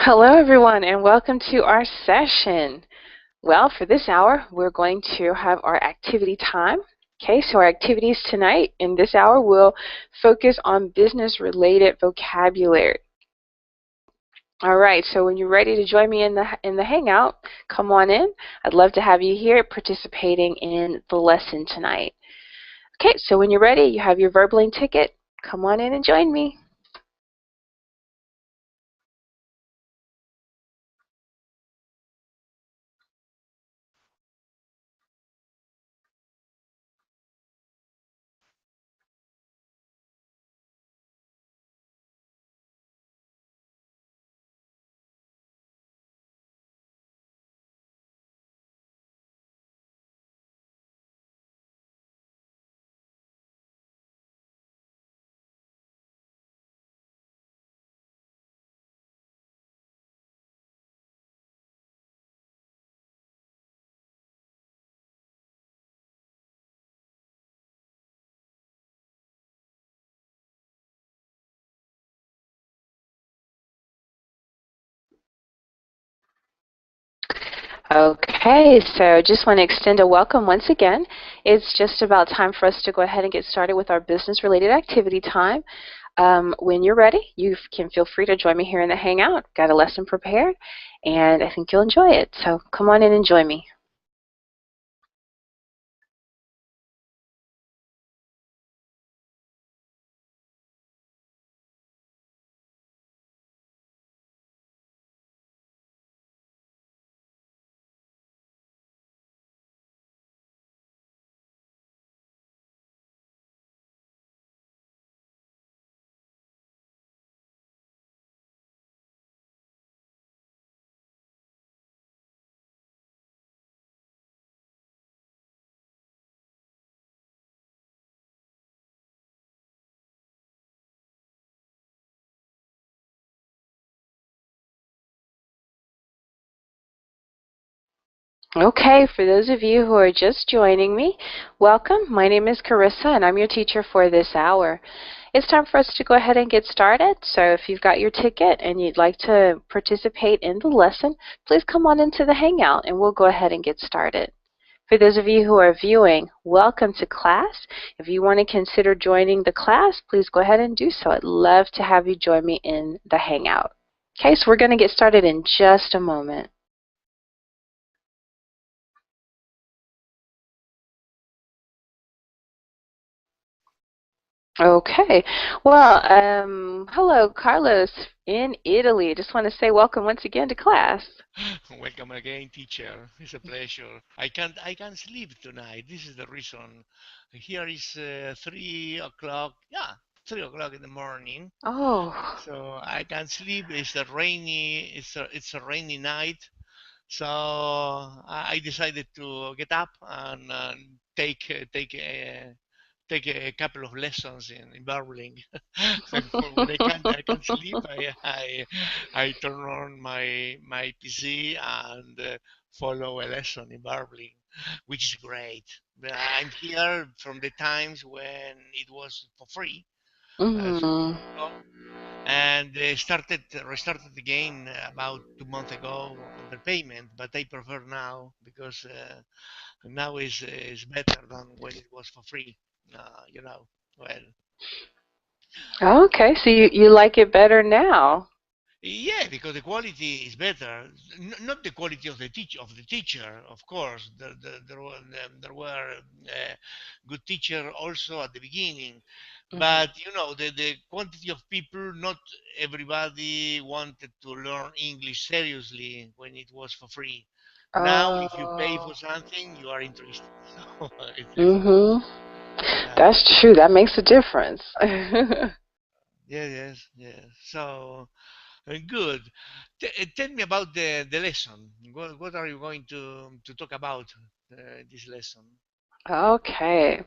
Hello, everyone, and welcome to our session. Well, for this hour, we're going to have our activity time. Okay, so our activities tonight in this hour will focus on business-related vocabulary. All right, so when you're ready to join me in the hangout, come on in. I'd love to have you here participating in the lesson tonight. Okay, so when you're ready, you have your Verbling ticket. Come on in and join me. Okay, so just want to extend a welcome once again. It's just about time for us to go ahead and get started with our business-related activity time. When you're ready, you can feel free to join me here in the Hangout. Got a lesson prepared, and I think you'll enjoy it. So come on in and join me. Okay, for those of you who are just joining me, welcome. My name is Carissa, and I'm your teacher for this hour. It's time for us to go ahead and get started. So if you've got your ticket and you'd like to participate in the lesson, please come on into the Hangout, and we'll go ahead and get started. For those of you who are viewing, welcome to class. If you want to consider joining the class, please go ahead and do so. I'd love to have you join me in the Hangout. Okay, so we're going to get started in just a moment. Okay. Well, hello, Carlos in Italy. Just want to say welcome once again to class. Welcome again, teacher. It's a pleasure. I can't sleep tonight. This is the reason. Here is 3 o'clock. Yeah, 3 o'clock in the morning. Oh. So I can't sleep. It's a rainy night. So I decided to get up and take a couple of lessons in barbling. When I can't sleep, I turn on my PC and follow a lesson in barbling, which is great. But I'm here from the times when it was for free, some Mm. years ago, and they restarted the game about 2 months ago under payment. But I prefer now because now is better than when it was for free. You know, well, Okay, so you like it better now. yeah, because the quality is better. Not the quality of the teacher, of course. There were good teacher also at the beginning, Hmm. but you know the quantity of people. Not everybody wanted to learn English seriously when it was for free. Now, if you pay Oh. for something, you are interested. So Mm-hmm. uh, That's true. That makes a difference. yeah, yes, yes. So. Good. Tell me about the lesson. What are you going to talk about this lesson? Okay.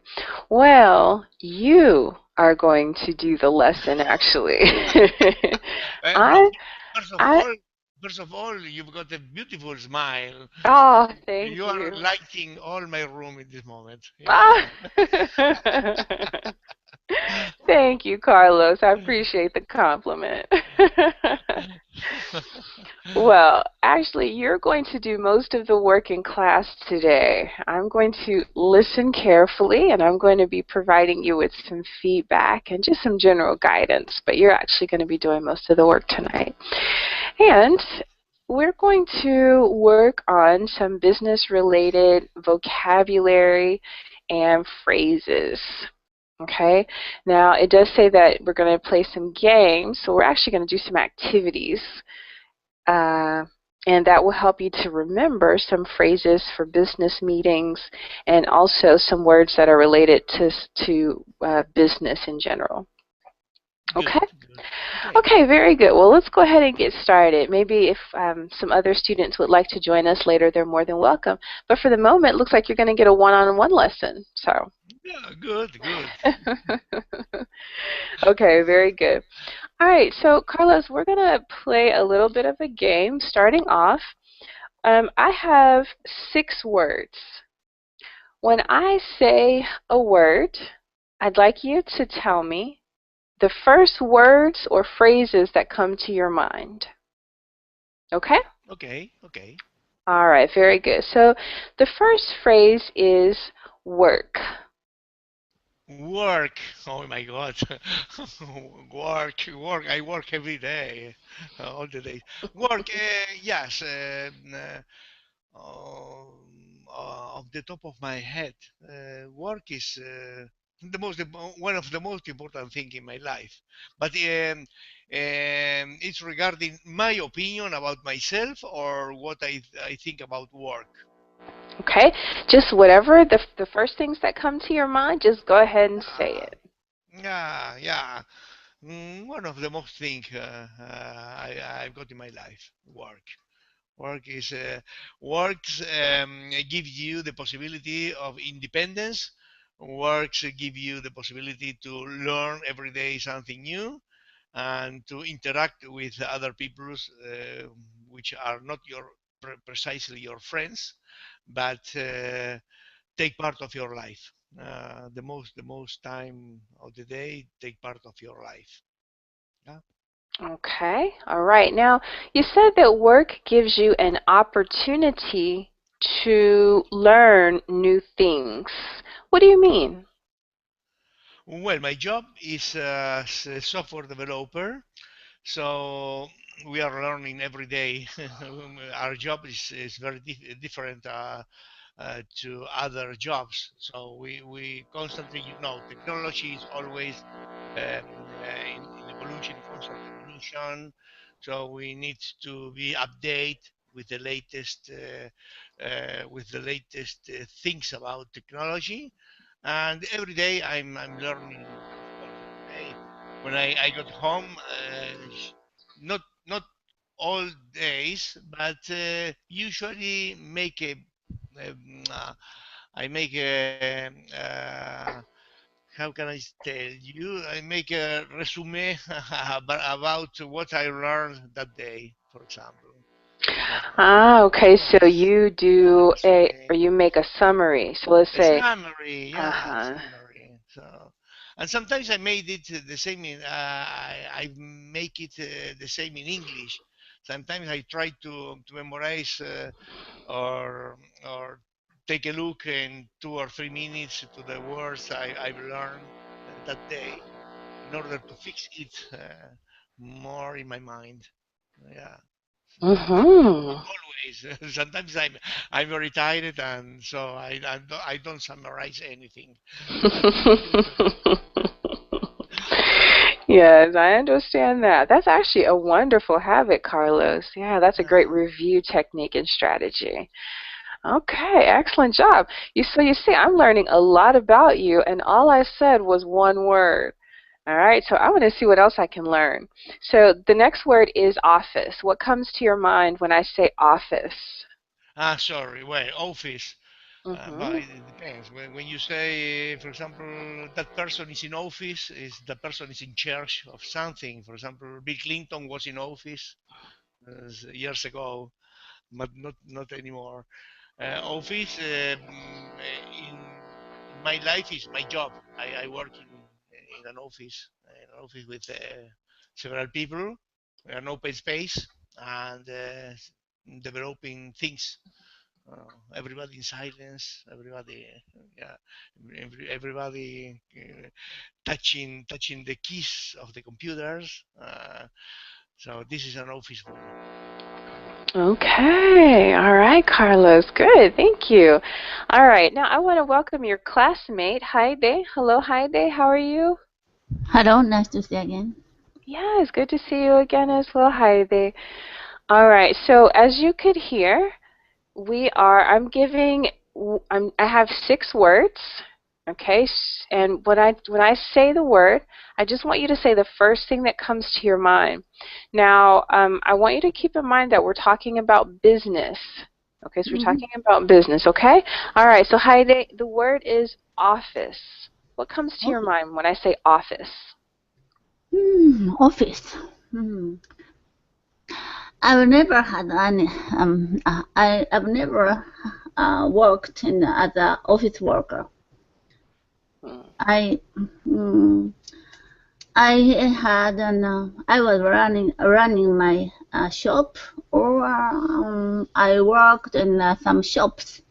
Well, you are going to do the lesson actually. No, I first of I all, first of all, you've got a beautiful smile. oh, thank You are you. lighting all my room in this moment. Ah. Yeah. Thank you, Carlos. I appreciate the compliment. Well, actually, you're going to do most of the work in class today. I'm going to listen carefully and I'm going to be providing you with some feedback and just some general guidance, but you're actually going to be doing most of the work tonight. And we're going to work on some business-related vocabulary and phrases. Okay, now it does say that we're going to play some games, so we're actually going to do some activities. Uh, and that will help you to remember some phrases for business meetings and also some words that are related to business in general. Good, Okay? good. Okay. Okay, very good. Well, let's go ahead and get started. Maybe if some other students would like to join us later, they're more than welcome. But for the moment, it looks like you're going to get a one-on-one lesson. So, Yeah, good, good. okay, very good. All right, so Carlos, we're going to play a little bit of a game starting off. I have 6 words. When I say a word, I'd like you to tell me the first words or phrases that come to your mind. Okay? Okay, okay. All right, very good. So the first phrase is work. Work. Oh my God. Work. I work every day, all the day. Work. Yes. Off the top of my head, work is one of the most important thing in my life. But it's regarding my opinion about myself or what I think about work. Okay? Just whatever the first things that come to your mind, just go ahead and say Yeah, it. yeah, yeah. One of the most thing I've got in my life, work. Work is works give you the possibility of independence. Works give you the possibility to learn every day something new and to interact with other people which are not precisely your friends, but take part of your life. The most time of the day, take part of your life. Yeah. Okay. All right. Now, you said that work gives you an opportunity to learn new things. What do you mean? Well, my job is a software developer. So we are learning every day. Our job is very different to other jobs. So we constantly, technology is always in evolution, constant evolution. So we need to be update with the latest things about technology. And every day I'm learning, of course. Every day when I got home, not all days, but usually make I make a how can I tell you? I make a resume about what I learned that day, for example. Ah, okay. So Yes, you a do or resume. you make a summary. So let's A say, summary, yeah, uh-huh. summary. So, and sometimes I made it the same in I make it the same in English. Sometimes I try to memorize or take a look in 2 or 3 minutes to the words I've learned that day in order to fix it more in my mind. Yeah. But not Mm-hmm. always. Sometimes I'm very tired, and so I don't summarize anything. Yes, I understand that. That's actually a wonderful habit, Carlos. Yeah, that's a great Yeah. review technique and strategy. Okay, excellent job. You see, I'm learning a lot about you, and all I said was one word. All right, so I want to see what else I can learn. So the next word is office. What comes to your mind when I say office? Sorry. Well, office. But Mm-hmm. it depends. When you say, for example, that person is in office, is the person is in charge of something. For example, Bill Clinton was in office years ago, but not anymore. Office in my life is my job. I work in an office with several people. an open space and developing things. Everybody in silence, everybody, yeah, everybody touching the keys of the computers. So this is an office for me. Okay. All right, Carlos. Good. Thank you. All right. Now I want to welcome your classmate, Heide. Hello, Heide. How are you? Hello, nice to see you again. Yeah, it's good to see you again as well, Heide. All right. So as you could hear, I'm giving, I have 6 words. Okay, and when I say the word, I just want you to say the first thing that comes to your mind. Now, I want you to keep in mind that we're talking about business. Okay, so we're Mm-hmm. talking about business, okay? All right, so Heide, the word is office. What comes to your Office. mind when I say office? Office. I've never had any. I've never worked as an office worker. Hmm. I mm, I had an. I was running my shop, or I worked in some shops.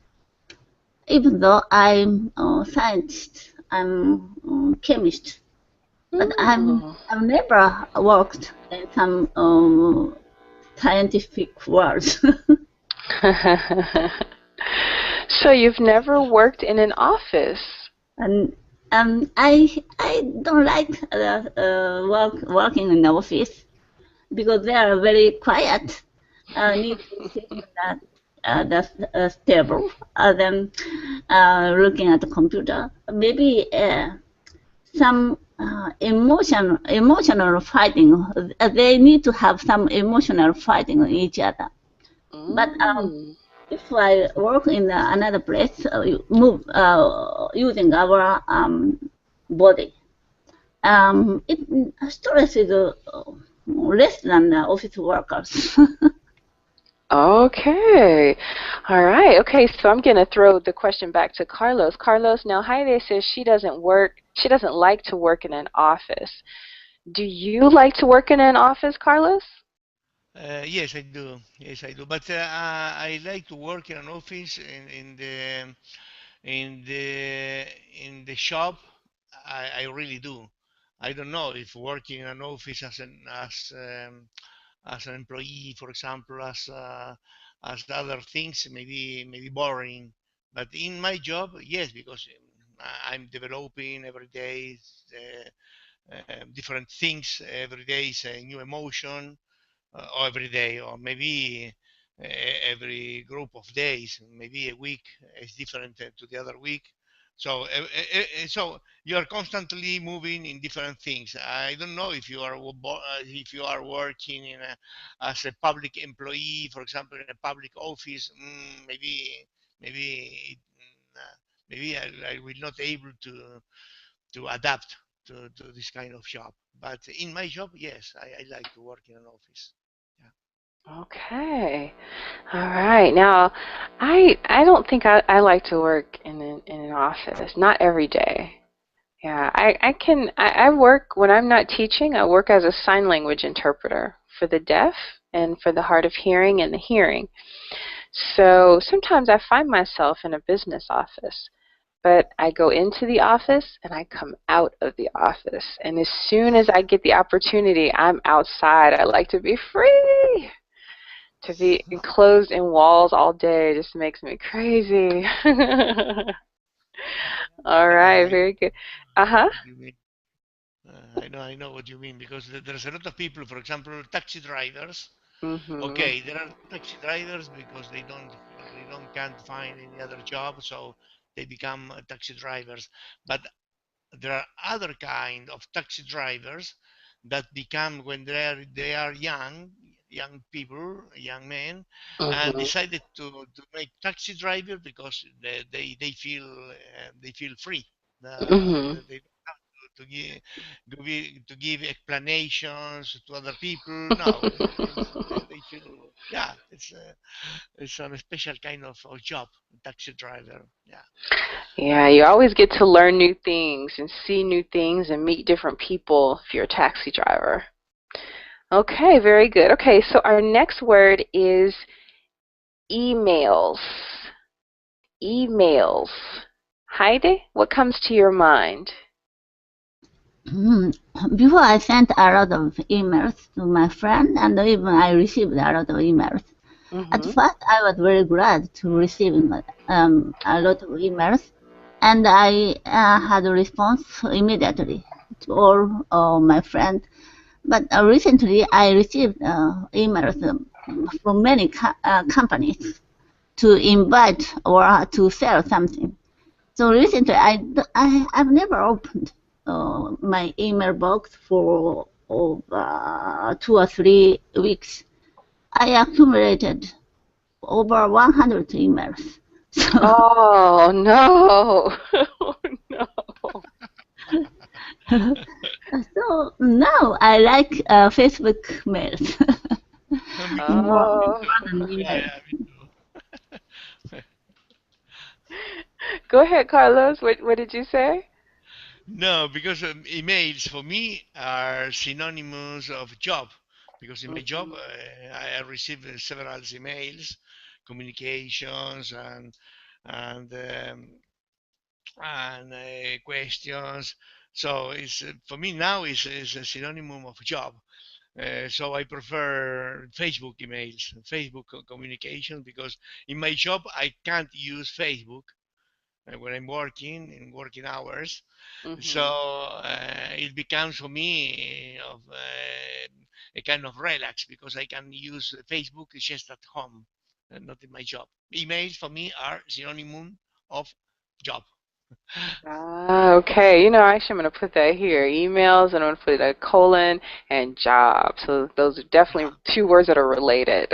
Even though I'm a scientist, I'm chemist. But Hmm. I've never worked in some scientific world. So you've never worked in an office? And I don't like working in the office because they are very quiet. Need to sit in the table, then looking at the computer. Maybe some emotional fighting. They need to have some emotional fighting with each other. But Mm. if I work in another place, move using our body, it stress is less than office workers. Okay. All right. Okay, so I'm going to throw the question back to Carlos. Carlos, now Heide says she doesn't like to work in an office. Do you like to work in an office, Carlos? Yes, I do. Yes, I do. But I like to work in an office in the in the shop. I really do. I don't know if working in an office as an employee, for example, as other things, maybe boring. But in my job, yes, because I'm developing every day different things. Every day is a new emotion, or every day, or maybe every group of days, maybe a week is different to the other week. So, so you are constantly moving in different things. I don't know if you are working as a public employee, for example, in a public office. Maybe, maybe I will not able to adapt to this kind of job. But in my job, yes, I like to work in an office. Yeah. Okay. All right. Now, I don't think I like to work in an office. Not every day. Yeah, I work when I'm not teaching, I work as a sign language interpreter for the deaf and for the hard of hearing and the hearing. So sometimes I find myself in a business office, but I go into the office and I come out of the office. And as soon as I get the opportunity, I'm outside. I like to be free. To be enclosed in walls all day just makes me crazy. All right, I very good. Uh-huh. what you mean. I know what you mean because there's a lot of people, for example, taxi drivers. Mhm. Okay, there are taxi drivers because they don't can't find any other job, so they become taxi drivers. But there are other kind of taxi drivers that become when they are young people, young men, and Mhm. decided to make taxi driver because they feel free. Mhm. They don't have to give explanations to other people. No, they feel, yeah, it's a special kind of job, taxi driver. Yeah. Yeah, you always get to learn new things and see new things and meet different people if you're a taxi driver. Okay, very good. Okay, so our next word is emails. Emails. Heidi, what comes to your mind? Before I sent a lot of emails to my friend, and even I received a lot of emails. At first, I was very glad to receiving a lot of emails, and I had a response immediately to all my friends. But recently, I received emails from many companies to invite or to sell something. So recently, I've never opened my email box for 2 or 3 weeks. I accumulated over 100 emails. So, Oh, no. Oh, no. so now I like Facebook mails. Me too. more, Oh. more than Yeah, emails. yeah, me too. Go ahead, Carlos. What did you say? No, because emails for me are synonymous of job. Because in my job, Mhm. I receive several emails, communications, and questions. So it's for me now is a synonym of job. So I prefer Facebook emails, Facebook communication, because in my job I can't use Facebook when I'm working in working hours. So Mhm. it becomes for me of a kind of relax, because I can use Facebook just at home and not in my job. Emails for me are synonym of job. Ah, okay. You know, actually, I'm going to put that here. Emails, and I'm going to put a colon and job. So those are definitely two words that are related.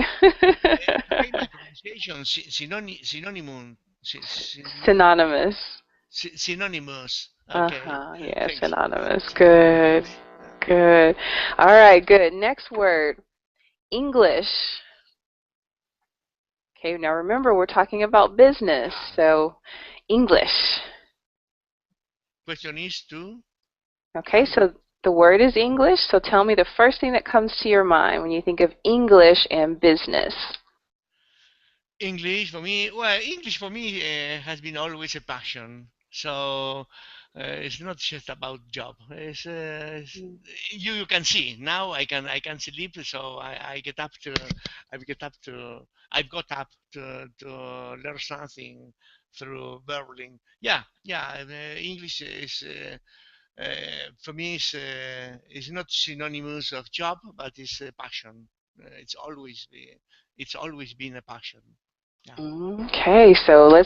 Okay, my pronunciation synonym Synonymous. synonymous. Okay, Uh-huh. Yeah, thank you. synonymous. Good. Good. All right, good. Next word, English. Okay, now remember we're talking about business. So, English. Question is to Okay, so the word is English. So tell me the first thing that comes to your mind when you think of English and business. English for me. Well, English for me has been always a passion. So it's not just about job. You can see now. I can sleep. So I get up to I've got up to learn something through Berlin. Yeah, yeah. English is. For me is not synonymous of job, but it's a passion. It's always been a passion. Yeah. Okay, so I'm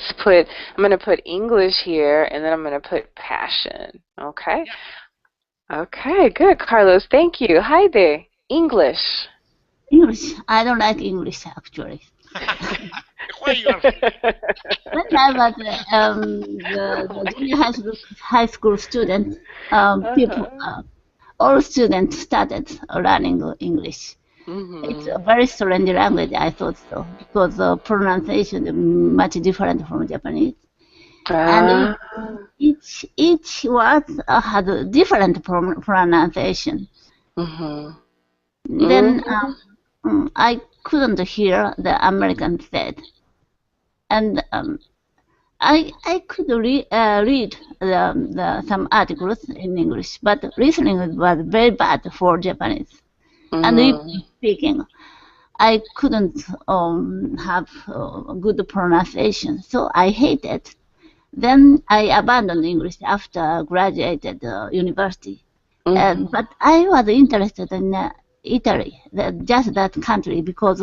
going to put English here, and then I'm going to put passion. Okay? Yeah. Okay, good, Carlos. Thank you. Hi there. English. English. I don't like English actually. Why you are here? When I was the junior high school student, Uh-huh. all students started learning English. It's a Mhm. very strange language, I thought so, because the pronunciation is much different from Japanese, and Ah. each word had a different pronunciation. Mhm. Then Mhm. I couldn't hear the American said, and I could read some articles in English, but listening was very bad for Japanese. And even Mhm. speaking, I couldn't have good pronunciation, so I hated. Then I abandoned English after graduated university. Mhm. But I was interested in Italy, just that country, because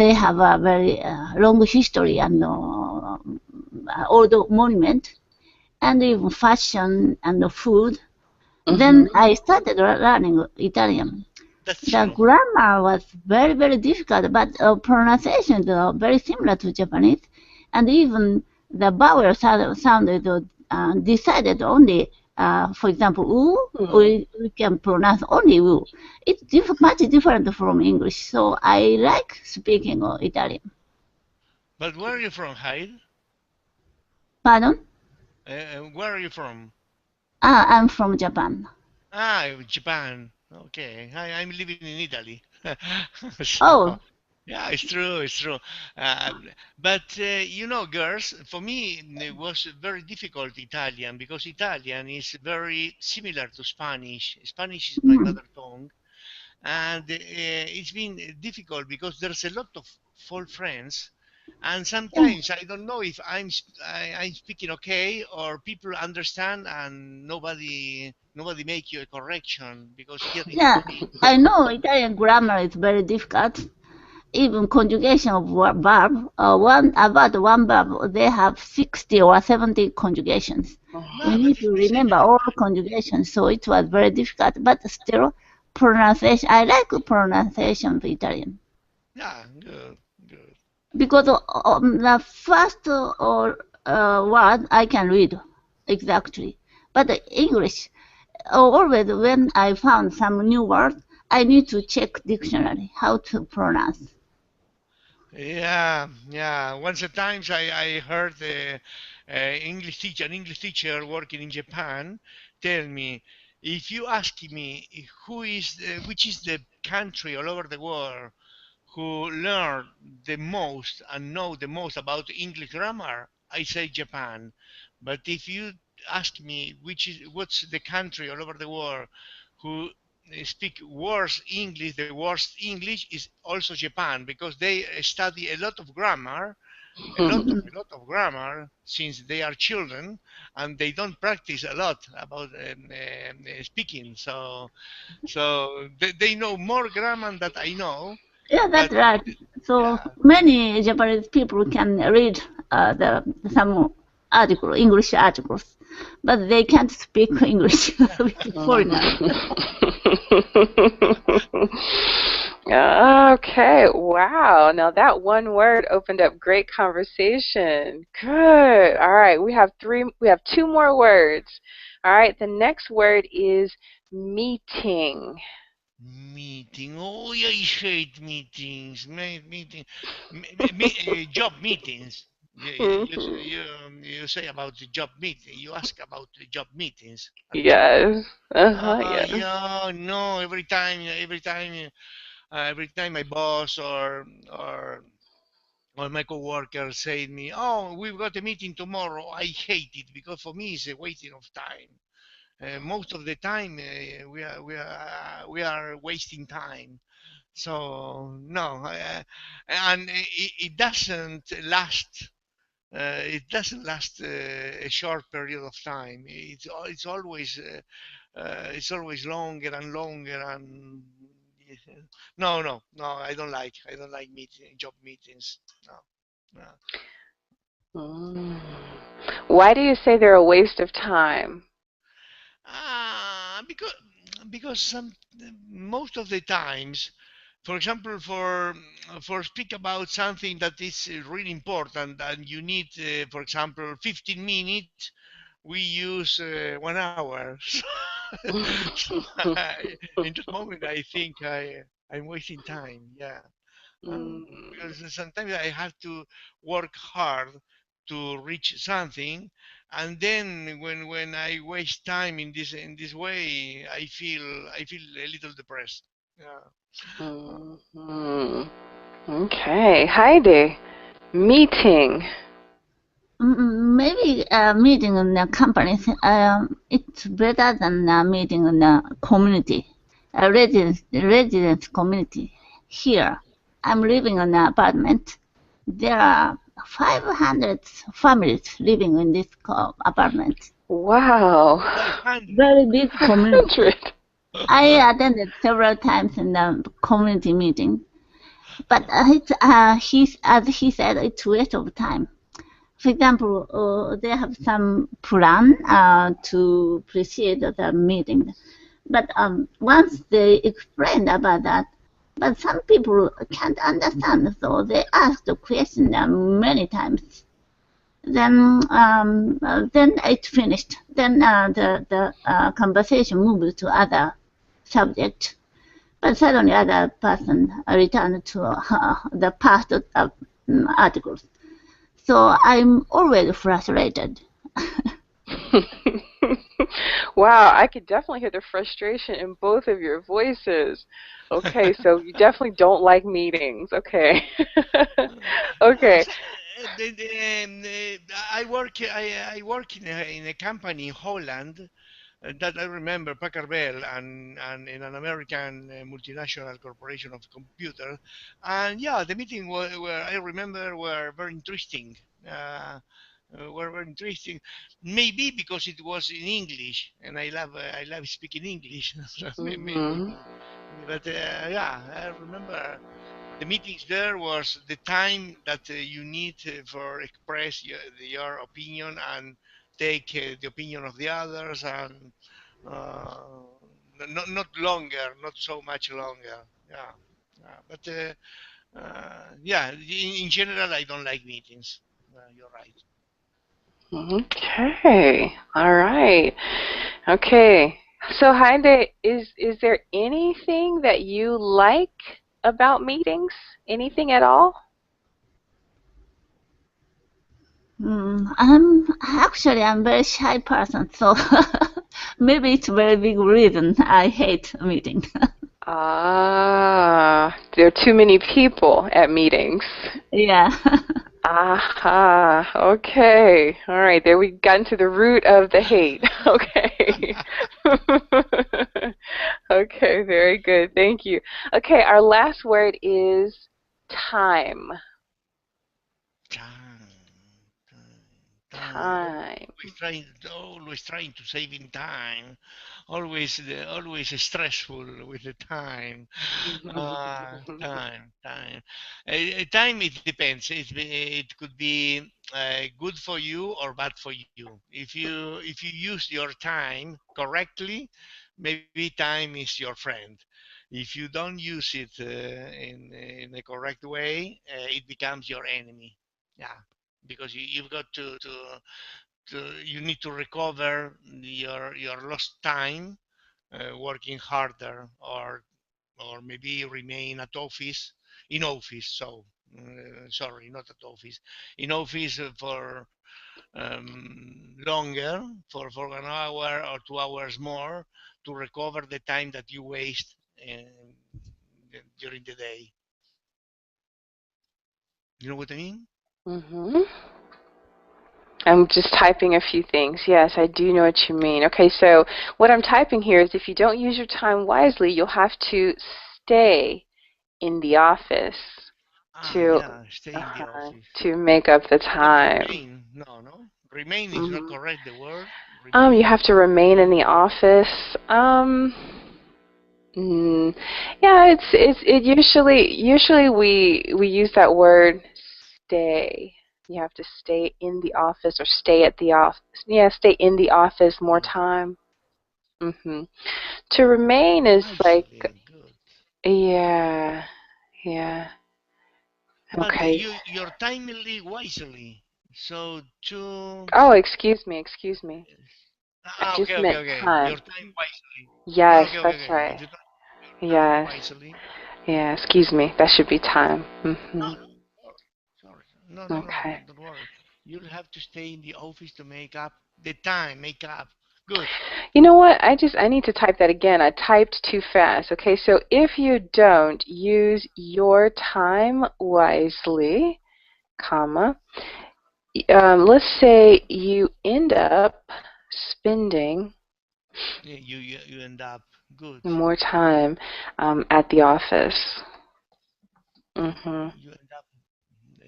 they have a very long history and old monument, and even fashion and food. Then Mhm. I started learning Italian. That's The true. grammar was very, very difficult, but pronunciation is very similar to Japanese, and even the vowel sounded decided only. For example, u, Mhm. we can pronounce only u. It's much different from English, so I like speaking Italian. But where are you from, Hyde? Pardon? Where are you from? I'm from Japan. Ah, Japan. Okay, I'm living in Italy. Oh, So, yeah, it's true, it's true. Uh, but you know, girls, for me it was very difficult Italian because Italian is very similar to Spanish. Spanish is my mm, mother tongue, and it's been difficult because there's a lot of false friends, and yeah, sometimes I don't know if I'm speaking okay or people understand and nobody make you a correction because here in yeah. Italy. I know Italian grammar is very difficult. Even conjugation of verb, about one verb, they have 60 or 70 conjugations. We No, but need it's to the same remember in all Spanish. conjugations, so it was very difficult. But still, pronunciation. I like pronunciation of Italian Yeah, good, good. because the first word I can read exactly, but the English always when I found some new word, I need to check dictionary how to pronounce. Yeah, yeah. Once at times I heard an English teacher working in Japan tell me, if you ask me which is the country all over the world who learn the most and know the most about English grammar, I say Japan. But if you ask me what's the country all over the world who speak the worst English is also Japan because they study a lot of grammar, a lot of grammar since they are children, and they don't practice a lot about speaking. So they know more grammar than I know, Yeah, but that's right. So yeah, many Japanese people can read some English articles, but they can't speak English with foreigners. Okay, wow. Now that one word opened up great conversation. Good. All right, we have two more words. All right, the next word is meeting. meeting. Oh, I hate meetings. Job meetings. You say about the job meeting. You ask about the job meetings at job. Yes. Uh-huh, Ah, yes. yeah, no. Every time my boss or my coworker say to me, "Oh, we've got a meeting tomorrow." I hate it because for me it's a wasting of time. Most of the time we are wasting time. So no, and it doesn't last. It doesn't last a short period of time. It's always longer and longer and no. I don't like job meetings. No, no. Mm. Why do you say they're a waste of time? Because most of the times, for example, for speak about something that is really important and you need, for example, 15 minutes, we use 1 hour. So in that moment, I think I'm wasting time. Yeah. Mm. Because sometimes I have to work hard to reach something, and then when I waste time in this way, I feel a little depressed. Yeah. Mhm. Okay, Heidi, meeting. Maybe meeting in the companies, it's better than meeting in the community, residence community. Here, I'm living in an apartment. There are 500 families living in this apartment. Wow. 500. Very big community. 100. I attended several times in the community meeting, but as he said, it's waste of time. For example, they have some plan to proceed the meeting, but once they explained about that, but some people can't understand, so they ask the question many times. Then it finished. Then the conversation moved to other subject. But suddenly other person returned to the past articles. So I'm always frustrated. Wow, I could definitely hear the frustration in both of your voices. Okay, so you definitely don't like meetings. Okay. Okay. As, I work in a company in Holland that I remember, Packard Bell, and in an American multinational corporation of computer. And yeah, the meeting were I remember were very interesting. Were very interesting. Maybe because it was in English, and I love speaking English. So Mhm. maybe. But yeah, I remember the meetings there was the time that you need for express your opinion and take the opinion of the others, and uh, not longer, not so much longer. Yeah, but yeah, in general, I don't like meetings. You're right. Okay. All right. Okay. So Heide, is there anything that you like about meetings? Anything at all? I'm very shy person, so maybe it's a very big reason I hate a meeting. Ah, there are too many people at meetings. Yeah. Aha, okay. All right, there we got into the root of the hate. Okay. Okay, very good. Thank you. Okay, our last word is time. Time, time. Time. Always trying to save in time. Always stressful with the time. Time. Time, it depends. It could be good for you or bad for you. If you use your time correctly, maybe time is your friend. If you don't use it in a correct way, it becomes your enemy. Yeah, because you've got you need to recover your lost time working harder, or maybe remain at office in office. So sorry, not at office, in office for longer, for an hour or 2 hours more, to recover the time that you waste during the day. You know what I mean? Mm-hmm. I'm just typing a few things. Yes, I do know what you mean. Okay, so what I'm typing here is if you don't use your time wisely, you'll have to stay in the office to Yeah, stay in the office. to make up the Not time. remain. No. Remain is not Hmm. correct. The word You remain. have to remain in the office. Mm, yeah, it usually we use that word stay. You have to stay in the office or stay at the office. Yeah, stay in the office more Yes. time. Mhm. To remain is like Wisely. Good. yeah, yeah. But Okay. you're timely wisely. So to Oh, excuse me. I just meant okay. time. Your time wisely. Yes, Okay. that's right. You don't your time Yes. wisely. Yeah, excuse me. That should be time. No, Mhm. sorry. No. Okay. Don't worry. You'll have to stay in the office to make up the time. Make up. Good. You know what? I need to type that again. I typed too fast. Okay, so if you don't use your time wisely, comma, let's say you end up spending Yeah, you end up good. more time at the office. Mhm. You end up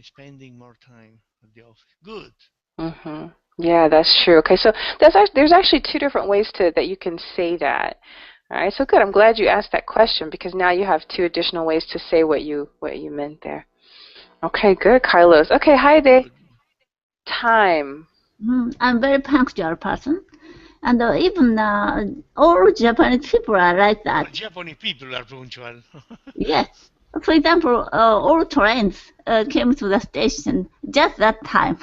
spending more time at the office. Good. Mhm. Yeah, that's true. Okay, so there's actually two different ways that you can say that. All right, so good. I'm glad you asked that question because now you have two additional ways to say what you meant there. Okay, good, Carlos. Okay, hi there. Good. Time. I'm very punctual person, and even all Japanese people are like All that. Japanese people are punctual. Yes. For example, all trains came to the station just that time.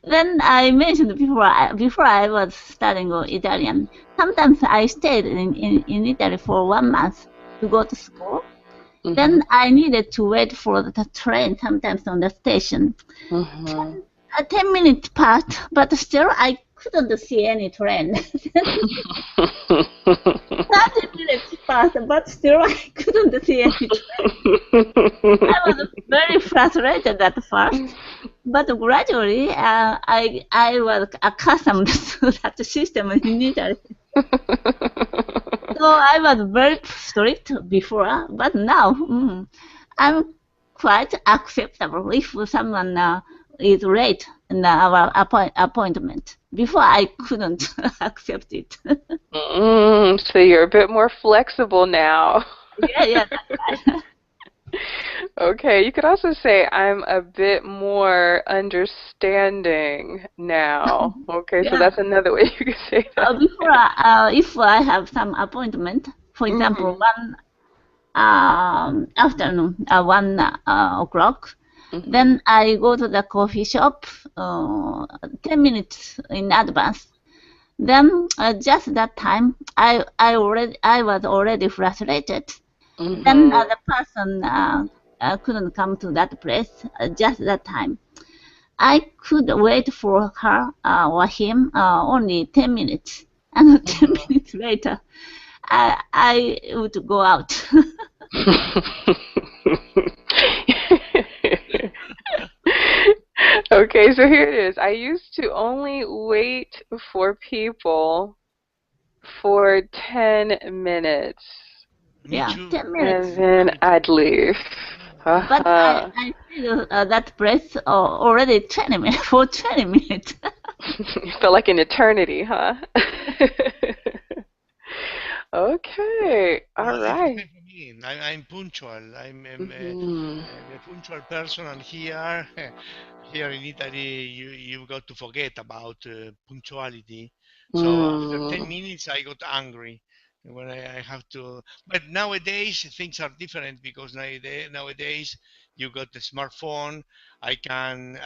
Then I mentioned before I was studying Italian. Sometimes I stayed in Italy for 1 month to go to school. Then I needed to wait for the train sometimes on the station. Mhm. 10 minutes passed, but still I couldn't see any train. 30 minutes passed, but still I couldn't see any train. I was very frustrated at first, but gradually I was accustomed to that system in Italy. So I was very strict before, but now I'm quite acceptable if someone is late in our appointment. Before I couldn't accept it. So you're a bit more flexible now. Yeah, that's right. Okay, you could also say I'm a bit more understanding now. Okay, so Yeah. that's another way you could say that. Before, if I have some appointment, for example, one afternoon, 1 o'clock, then I go to the coffee shop 10 minutes in advance. Then just that time, I was already frustrated. Then the person couldn't come to that place just that time. I could wait for her or him only 10 minutes. And 10 minutes later, I would go out. Okay, so here it is. I used to only wait for people for 10 minutes. Yeah, 10 minutes. And then I'd leave. But I feel that place already 20 minutes, for 20 minutes. You felt like an eternity, huh? Okay, all right. I'm punctual. I'm a punctual person, and here in Italy, you've got to forget about punctuality. So after 10 minutes, I got angry when I have to. But nowadays things are different because nowadays you got the smartphone. I can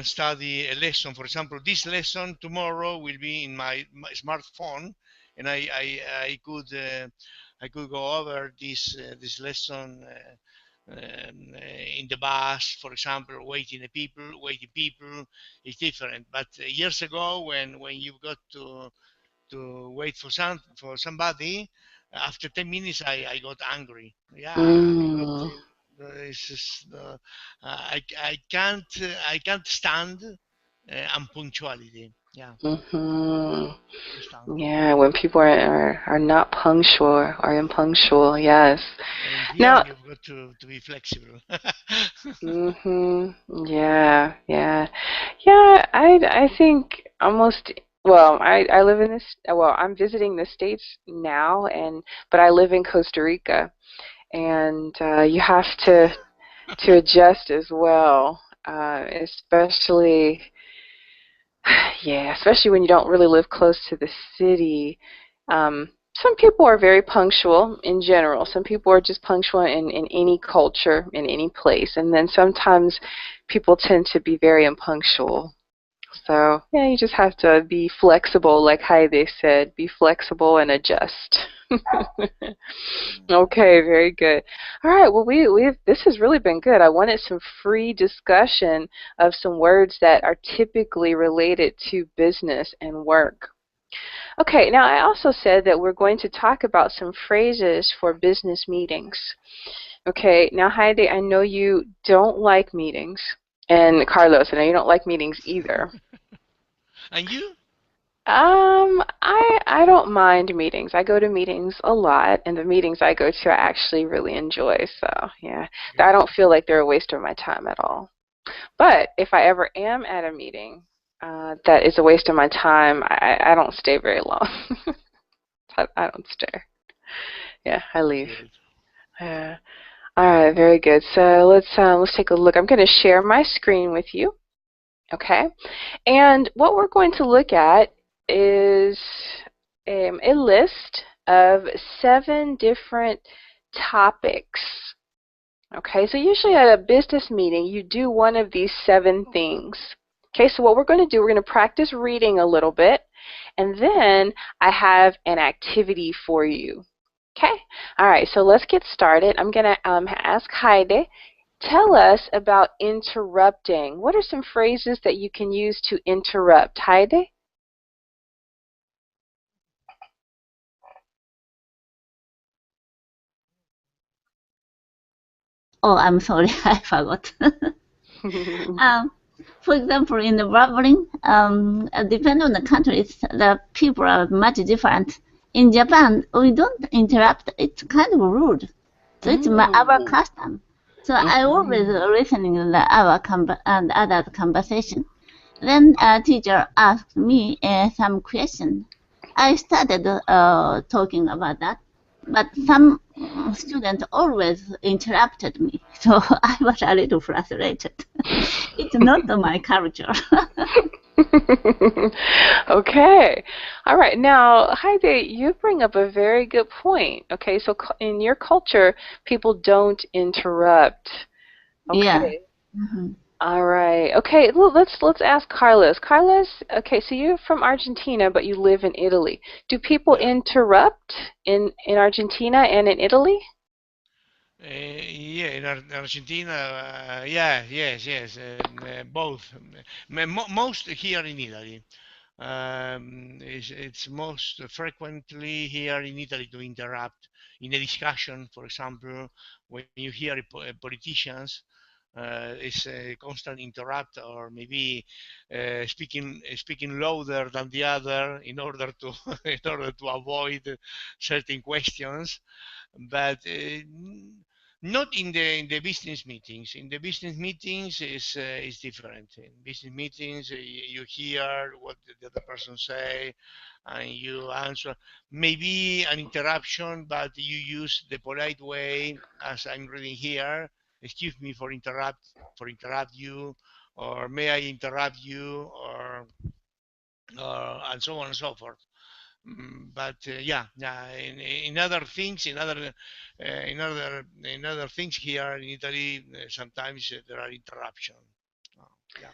study a lesson. For example, this lesson tomorrow will be in my smartphone, and I could go over this lesson in the bus, for example, waiting people is different. But years ago, when you've got to wait for somebody, after 10 minutes I got angry. Yeah, it's just, I can't stand unpunctuality. Yeah. Yeah, when people are not punctual or impunctual, yes. And here Now, you've got to be flexible. Yeah. I think almost. Well, I live in this. Well, I'm visiting the States now, but I live in Costa Rica, and you have to adjust as well, especially. Yeah, especially when you don't really live close to the city. Some people are very punctual in general. Some people are just punctual in any culture, in any place. And then sometimes people tend to be very impunctual. So, yeah, you just have to be flexible, like Heidi said. Be flexible and adjust. Okay, very good. All right, well, this has really been good. I wanted some free discussion of some words that are typically related to business and work. Okay, now I also said that we're going to talk about some phrases for business meetings. Okay, now Heidi, I know you don't like meetings, and Carlos, I know you don't like meetings either. And you? I don't mind meetings. I go to meetings a lot, and the meetings I go to I actually really enjoy. So yeah, I don't feel like they're a waste of my time at all. But if I ever am at a meeting that is a waste of my time, I don't stay very long. I don't stay. Yeah, I leave. Yeah. All right, very good. So let's take a look. I'm going to share my screen with you. Okay, and what we're going to look at is a list of 7 different topics. Okay, so usually at a business meeting, you do one of these 7 things. Okay, so what we're going to do, we're going to practice reading a little bit, and then I have an activity for you. Okay, all right, so let's get started. I'm going to ask Heidi tell us about interrupting. What are some phrases that you can use to interrupt? Heidi? Oh, I'm sorry, I forgot. For example, in the babbling, depending on the countries, the people are much different. In Japan, we don't interrupt. It's kind of rude. So it's our custom. So I always listening to our and other conversation. Then a teacher asked me some question. I started talking about that, but some student always interrupted me, so I was a little frustrated. It's not my culture. Okay. All right. Now, Heidi, you bring up a very good point. Okay, so in your culture, people don't interrupt. Okay. Yeah. All right. Okay, well, let's ask Carlos. Carlos, okay, so you're from Argentina, but you live in Italy. Do people interrupt in Argentina and in Italy? Yeah, in Argentina, yeah, yes, both. Most here in Italy. It's most frequently here in Italy to interrupt in a discussion, for example, when you hear politicians. It's a constant interrupt, or maybe speaking louder than the other in order to in order to avoid certain questions, but not in the business meetings. In the business meetings is different. In business meetings, you hear what the other person say, and you answer. Maybe an interruption, but you use the polite way, as I'm reading here. Excuse me for interrupt you, or may I interrupt you, or and so on and so forth. But yeah, in other things, in other things here in Italy, sometimes there are interruptions. Yeah.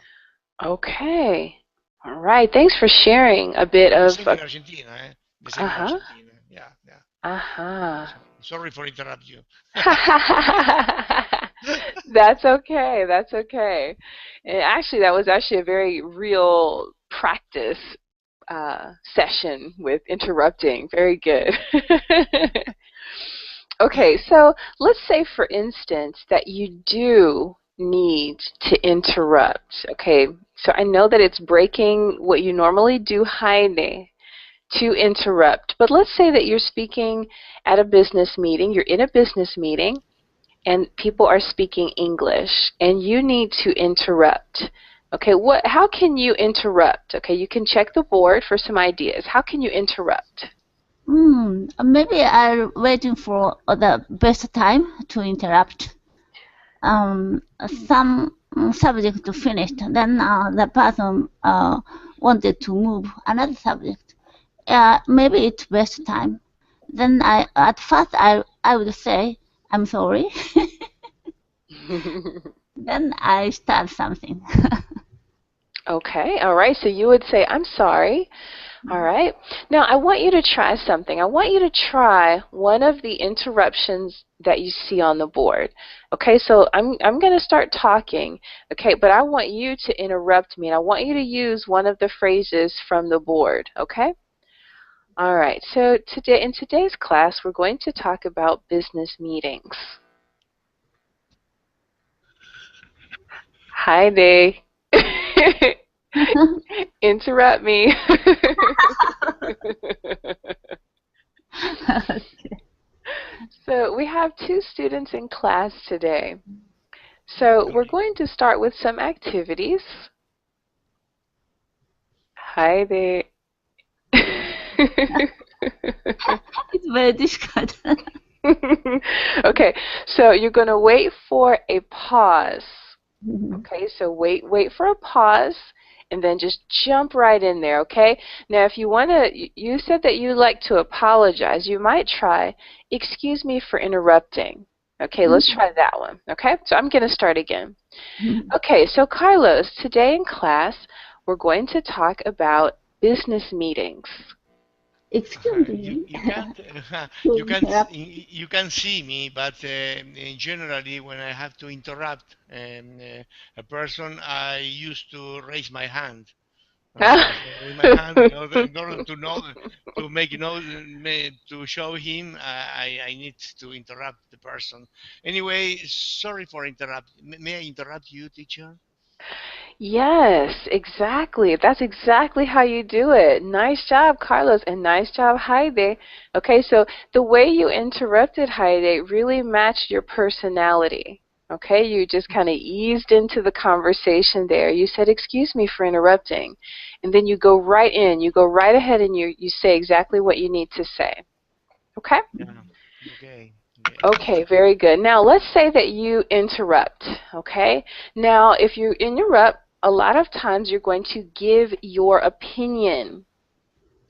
Okay. All right. Thanks for sharing a bit The of. same in Argentina, eh? The same in Argentina. Yeah. Uh-huh. Sorry for interrupt you. That's okay. That's okay. And actually, that was actually a very real practice session with interrupting. Very good. Okay, so let's say, for instance, that you do need to interrupt. Okay, so I know that it's breaking what you normally do, Heidi, to interrupt. But let's say that you're speaking at a business meeting, you're in a business meeting, and people are speaking English, and you need to interrupt. Okay, how can you interrupt? Okay, you can check the board for some ideas. How can you interrupt? Maybe I'm waiting for the best time to interrupt. Some subject finished, then the person wanted to move another subject. Maybe it's best time. Then at first I would say, I'm sorry. Then I start something. Okay, all right, so you would say, I'm sorry. All right. Now, I want you to try something. I want you to try one of the interruptions that you see on the board. Okay, so I'm going to start talking, okay, but I want you to interrupt me, and I want you to use one of the phrases from the board, okay? All right, so in today's class, we're going to talk about business meetings. Hi, Day. Interrupt me. So we have 2 students in class today. So we're going to start with some activities. Hi there. It's very difficult. Okay, so you're going to wait for a pause. Okay, so wait for a pause, and then just jump right in there, okay? Now, if you want to, you said that you like to apologize. You might try, excuse me for interrupting. Okay, let's try that one, okay? So I'm going to start again. Okay, so Carlos, today in class, we're going to talk about business meetings. Excuse You me. you can't To you can't interrupt. you can see me, but generally when I have to interrupt a person, I used to raise my hand. So in my hand in order to know to make know to show him I need to interrupt the person. Anyway, sorry for interrupt. May I interrupt you, teacher? Yes, exactly. That's exactly how you do it. Nice job, Carlos, and nice job, Heide. Okay, so the way you interrupted Heide really matched your personality. Okay, you just kind of eased into the conversation there. You said, "Excuse me for interrupting." And then you go right in. You go right ahead and you say exactly what you need to say. Okay? Yeah. Okay. Okay. Okay, very good. Now let's say that you interrupt, okay? Now if you interrupt, a lot of times you're going to give your opinion,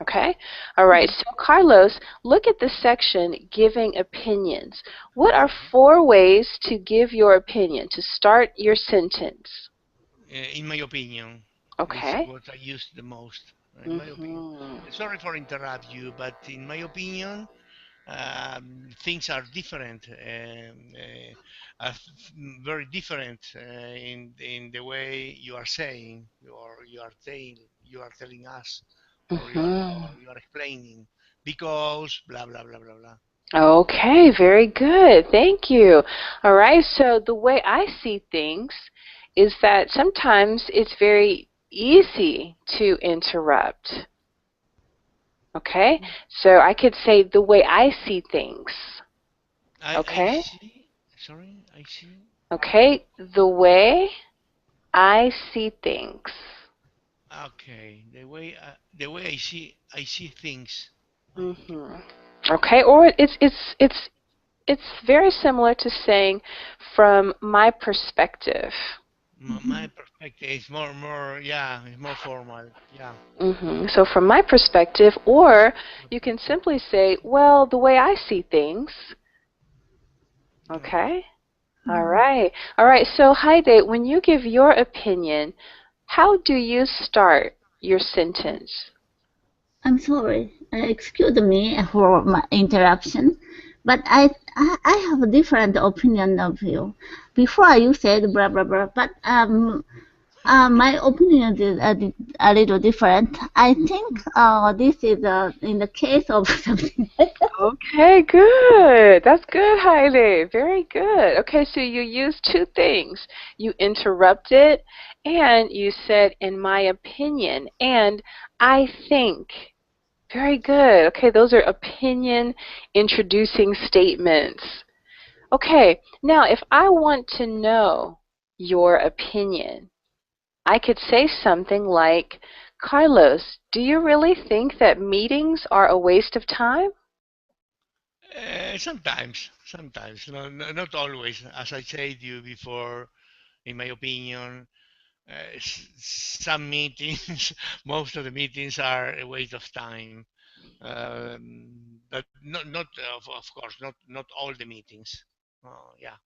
okay? All right, so Carlos, look at the section, giving opinions. What are Okay. 4 ways to give your opinion, to start your sentence? In my opinion, is Okay? what I use the most. In my opinion, Mm-hmm. sorry for interrupt you, but in my opinion, things are different, very different in the way you are saying, or you are telling us, Mm-hmm. or you are explaining, because blah blah blah blah blah. Okay, very good. Thank you. All right, so the way I see things is that sometimes it's very easy to interrupt. Okay? So I could say the way I see things. I Okay? see. Sorry, I see. Okay? The way I see things. Okay, the way I see things. Like Mhm. Okay? Or it's very similar to saying from my perspective. my perspective is more yeah, it's more formal. Yeah. So from my perspective, or you can simply say, well, the way I see things. Okay. Okay? All right. All right. So Heide, when you give your opinion, how do you start your sentence? I'm sorry. Excuse me for my interruption, but I have a different opinion of you. Before you said blah blah blah, but my opinion is a little different. I think this is in the case of something. Okay, good. That's good, Heidi. Very good. Okay, so you used 2 things. You interrupted and you said, in my opinion, and I think. Very good. Okay, those are opinion introducing statements. Okay, now if I want to know your opinion, I could say something like, Carlos, do you really think that meetings are a waste of time? Sometimes, not always. As I said you before, in my opinion, some meetings, most of the meetings are a waste of time. But not of course, not all the meetings. Yeah.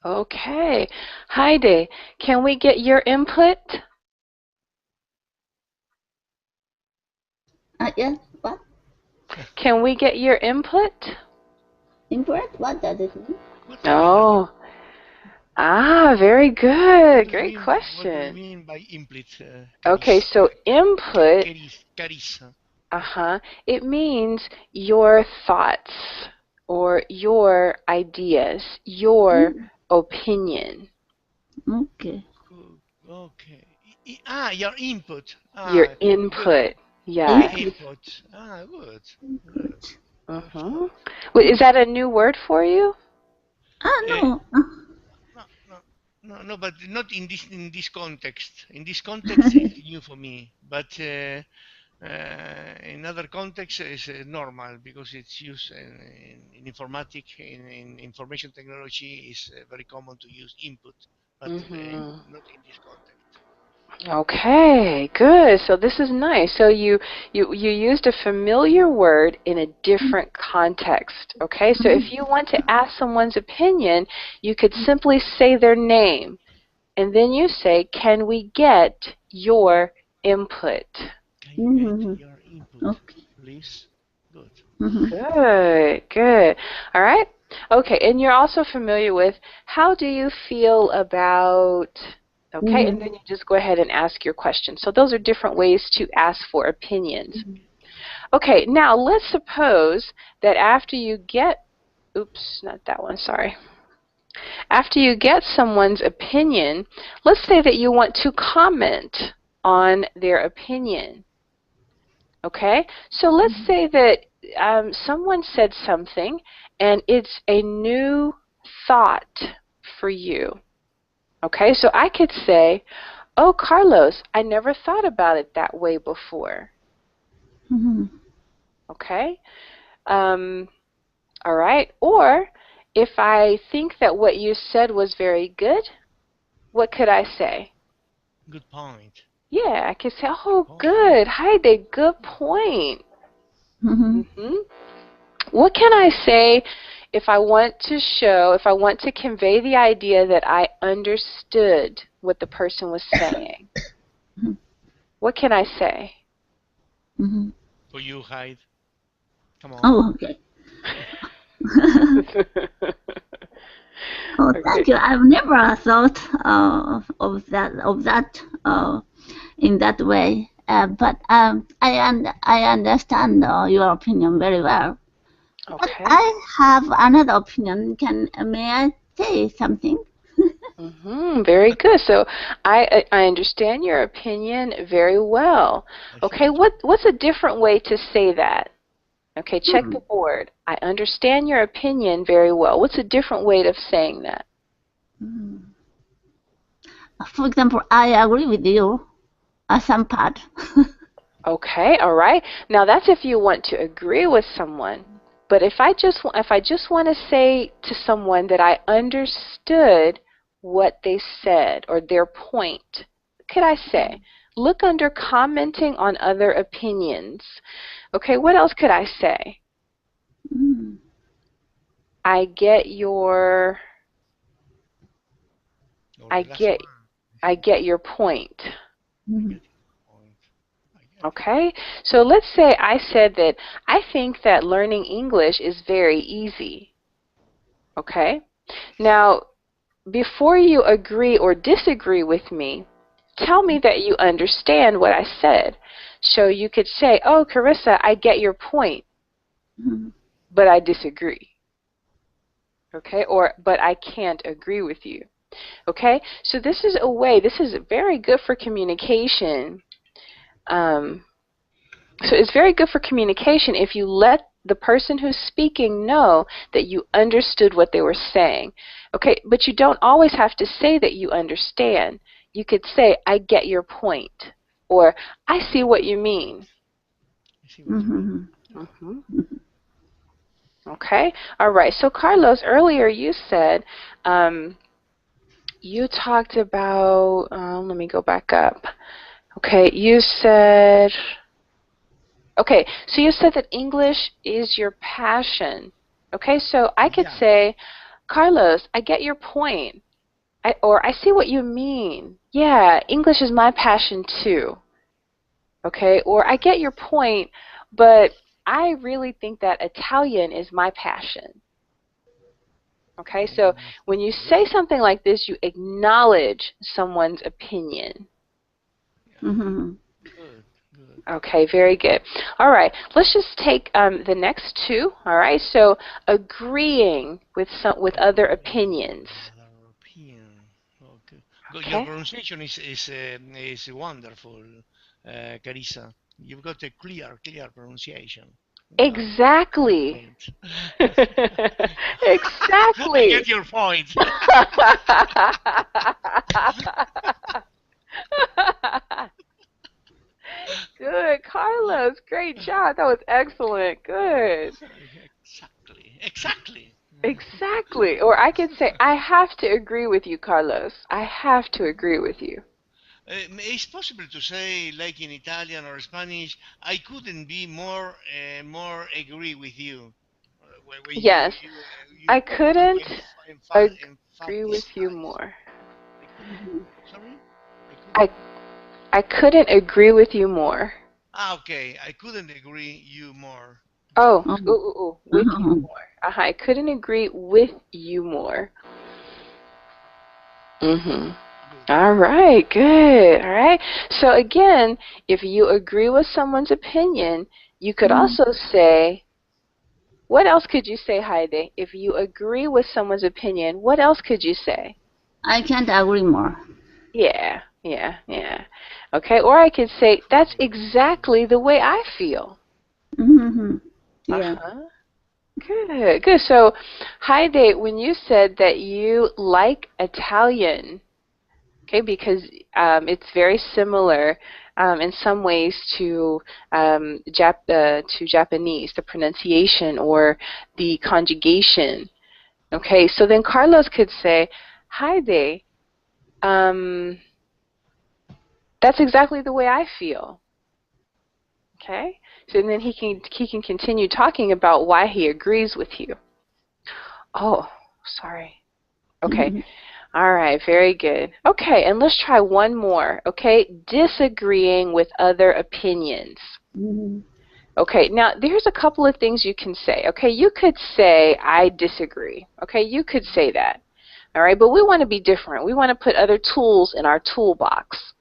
Okay. Heidi, can we get your input? Yes. What? Can we get your input? Incorrect? What does it mean? What do you mean? Oh, very good. Great What do you question. mean by implit, Okay, so input, Carissa? it means your thoughts or your ideas, your opinion, Okay. Okay. Your input. your Good. input. Yes. Input. Input. Good. Good. Input. Good. Mm-hmm. Is that a new word for you? Uh, No. no, no, no, but not in this context. In this context, it's new for me. But in other contexts, it's normal because it's used in informatics, in information technology. Is very common to use input, but Mm-hmm. not in this context. Okay, good. So this is nice. So you used a familiar word in a different context. Okay, so if you want to ask someone's opinion, you could simply say their name, and then you say, "Can we get your input?" Can you get Mhm. your input, Okay. please? Mhm. Good, good. All right. Okay, and you're also familiar with how do you feel about, okay, and Mhm. then you just go ahead and ask your question. So those are different ways to ask for opinions. Okay, now let's suppose that after you get, oops, not that one, sorry. After you get someone's opinion, let's say that you want to comment on their opinion. Okay, so let's say that someone said something and it's a new thought for you. Okay, so I could say, oh, Carlos, I never thought about it that way before. Mhm. Okay, all right. Or if I think that what you said was very good, what could I say? Good point. Yeah, I could say, oh, Oh, good. Heide, good point. Mhm. hmm What can I say if I want to show, if I want to convey the idea that I understood what the person was saying? Mhm. What can I say? Mhm. for you, Hyde. Come on. Oh, okay. Oh, Okay. thank you. I've never thought of that in that way. But I understand your opinion very well. But Okay. I have another opinion. May I say something? Very good. So I understand your opinion very well. Okay, Exactly. what's a different way to say that? Okay, check Hmm. the board. I understand your opinion very well. What's a different way of saying that? Hmm. For example, I agree with you some part. Okay, all right. Now that's if you want to agree with someone. But if I just want to say to someone that I understood what they said or their point, what could I say? Look under commenting on other opinions. Okay, what else could I say? Hmm. I get your Or I the last get one. I get your point. I Hmm. get your point. I get it. Okay? So let's say I said that I think that learning English is very easy. Okay? Now, before you agree or disagree with me, tell me that you understand what I said. So you could say, oh, Carissa, I get your point, Hmm. but I disagree. Okay? Or, but I can't agree with you. Okay? So this is a way, this is very good for communication. So it's very good for communication if you let the person who's speaking know that you understood what they were saying. Okay, but you don't always have to say that you understand. You could say, I get your point, or I see what you mean. I see what you mean. Hmm. hmm Okay, all right. So Carlos, earlier you said you talked about, let me go back up. Okay, you said, okay, so you said that English is your passion. Okay, so I could Yeah. say, Carlos, I get your point. Or I see what you mean. Yeah, English is my passion too. Okay, or I get your point, but I really think that Italian is my passion. Okay, so when you say Great. something like this, you acknowledge someone's opinion. Yeah. Hmm. Good. Good. Okay, very good. All right, let's just take the next two. All right, so agreeing with other opinions. Another opinion. Okay. Your Okay. pronunciation is wonderful, Carissa. You've got a clear pronunciation. Yeah. Exactly. Compliment. I Exactly. get your point. Good, Carlos. Great job. That was excellent. Good. Exactly. Exactly. Exactly. Or I could say, I have to agree with you, Carlos. I have to agree with you. It's possible to say, like in Italian or Spanish, I couldn't be more agree with you. When Yes, you I couldn't agree with you emphasize. more. I couldn't. Sorry, I I couldn't. I couldn't agree with you more. Ah, okay. I couldn't agree you more. Oh, Um, ooh, ooh, ooh, with you more. I couldn't agree with you more. All right, good. All right. So again, if you agree with someone's opinion, you could also say, what else could you say, Heidi? If you agree with someone's opinion, what else could you say? I can't agree more. Yeah, yeah, yeah. Okay, or I could say, that's exactly the way I feel. Yeah. Good, good. So, Heidi, when you said that you like Italian, okay, because it's very similar in some ways to Japanese, the pronunciation or the conjugation. Okay, so then Carlos could say, Heidi, that's exactly the way I feel. Okay, so then he can continue talking about why he agrees with you. Oh, sorry. Okay. All right, very good. Okay, and let's try one more. Okay, disagreeing with other opinions. Okay, now there's a couple of things you can say. Okay, you could say, I disagree. Okay, you could say that. All right, but we want to be different. We want to put other tools in our toolbox.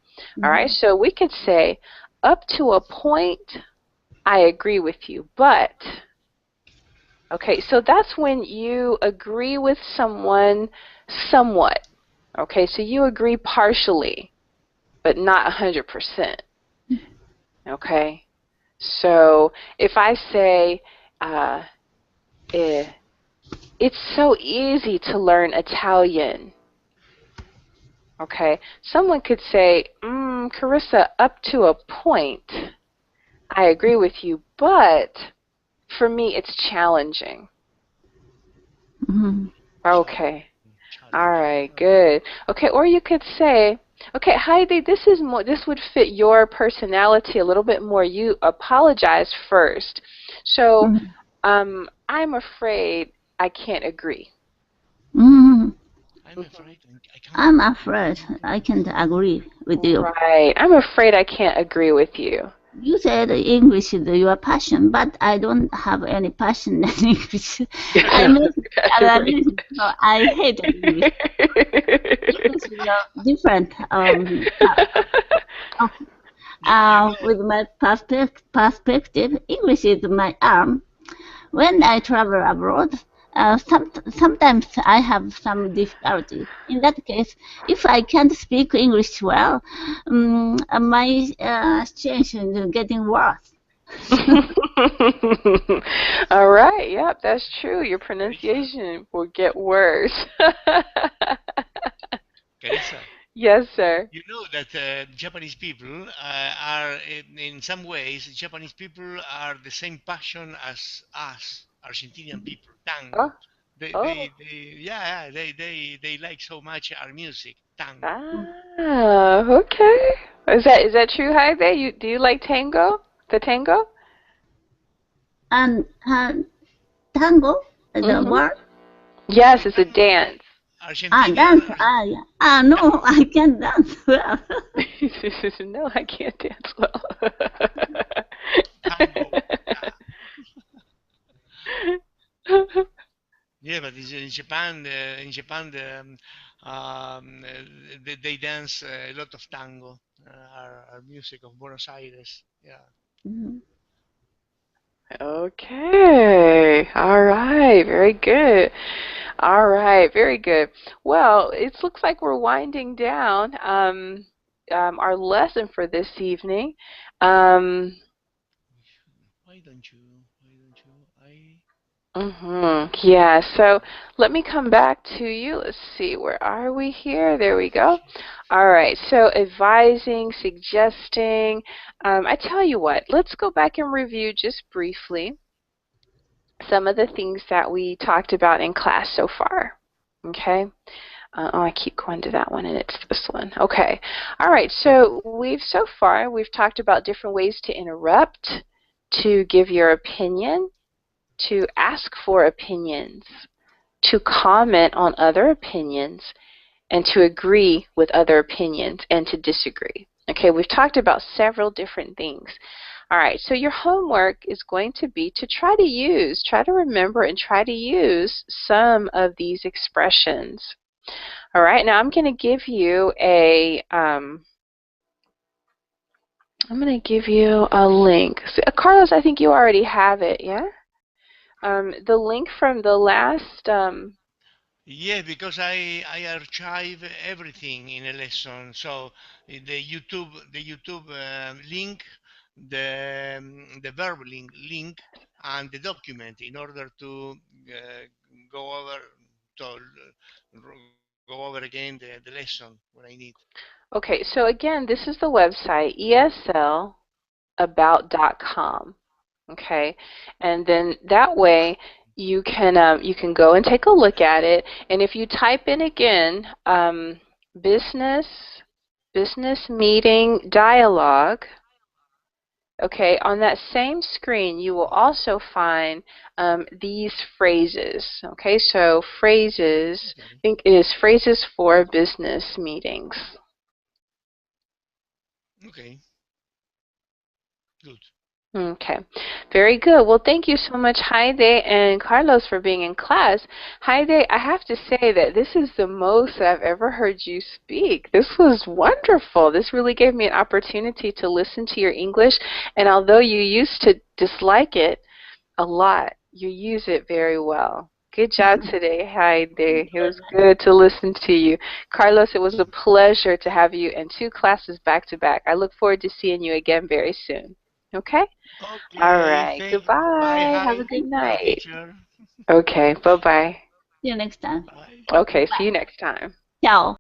All right, so we could say, up to a point, I agree with you, but. Okay, so that's when you agree with someone somewhat. Okay, so you agree partially, but not 100%. Okay, so if I say, it's so easy to learn Italian. Okay, someone could say, Carissa, up to a point, I agree with you, but for me it's challenging. Okay. All right, good. Okay, or you could say, okay, Heidi, this would fit your personality a little bit more. You apologize first. So, I'm afraid I can't agree. I'm afraid I can't agree with you. Right. I'm afraid I can't agree with you. You said English is your passion, but I don't have any passion in English. I mean, so I hate English. English is different. With my perspective, English is my arm. When I travel abroad, sometimes I have some difficulty. In that case, if I can't speak English well, my situation is getting worse. All right, yep, that's true. Your pronunciation will get worse. Carissa, yes, sir. you know that Japanese people are, in some ways, Japanese people are the same passion as us, Argentinian people, tango. Oh, oh. They like so much our music, tango. Ah, okay. Is that true, Jaime? Do you like tango? The tango? And tango, the word? Yes, it's a dance. Dance. No, I can't dance well. No, I can't dance well. Tango. Yeah, but in Japan, they dance a lot of tango, our music of Buenos Aires. Yeah. Okay. All right. Very good. All right. Very good. Well, it looks like we're winding down our lesson for this evening. Why don't you? Yeah, so let me come back to you. Let's see, where are we here? There we go. All right, so advising, suggesting. I tell you what, let's go back and review just briefly some of the things that we talked about in class so far. Okay. I keep going to that one, and it's this one. Okay. All right, so so far we've talked about different ways to interrupt, to give your opinion, to ask for opinions, to comment on other opinions, and to agree with other opinions, and to disagree. Okay, we've talked about several different things. All right, so your homework is going to be to try to remember and try to use some of these expressions. All right, now I'm going to give you a link. So, Carlos, I think you already have it, yeah? The link from the last Yeah, because I archive everything in a lesson. So the YouTube link, the verb link, and the document in order to go over to go over again the lesson when I need. Okay, so again, this is the website eslabout.com. Okay, and then that way you can go and take a look at it. And if you type in again business meeting dialogue, okay, on that same screen you will also find these phrases. Okay, so phrases. I think it is phrases for business meetings. Okay. Good. Okay, very good. Well, thank you so much, Heide and Carlos, for being in class. Heide, I have to say that this is the most I've ever heard you speak. This was wonderful. This really gave me an opportunity to listen to your English, and although you used to dislike it a lot, you use it very well. Good job today, Heide. It was good to listen to you. Carlos, it was a pleasure to have you in 2 classes back to back. I look forward to seeing you again very soon. Okay? All Okay. right. Bye. Goodbye. Have a Hi. good Hi, night. teacher. Okay. Bye-bye. See you next time. Bye. Okay. See you next time. 下午。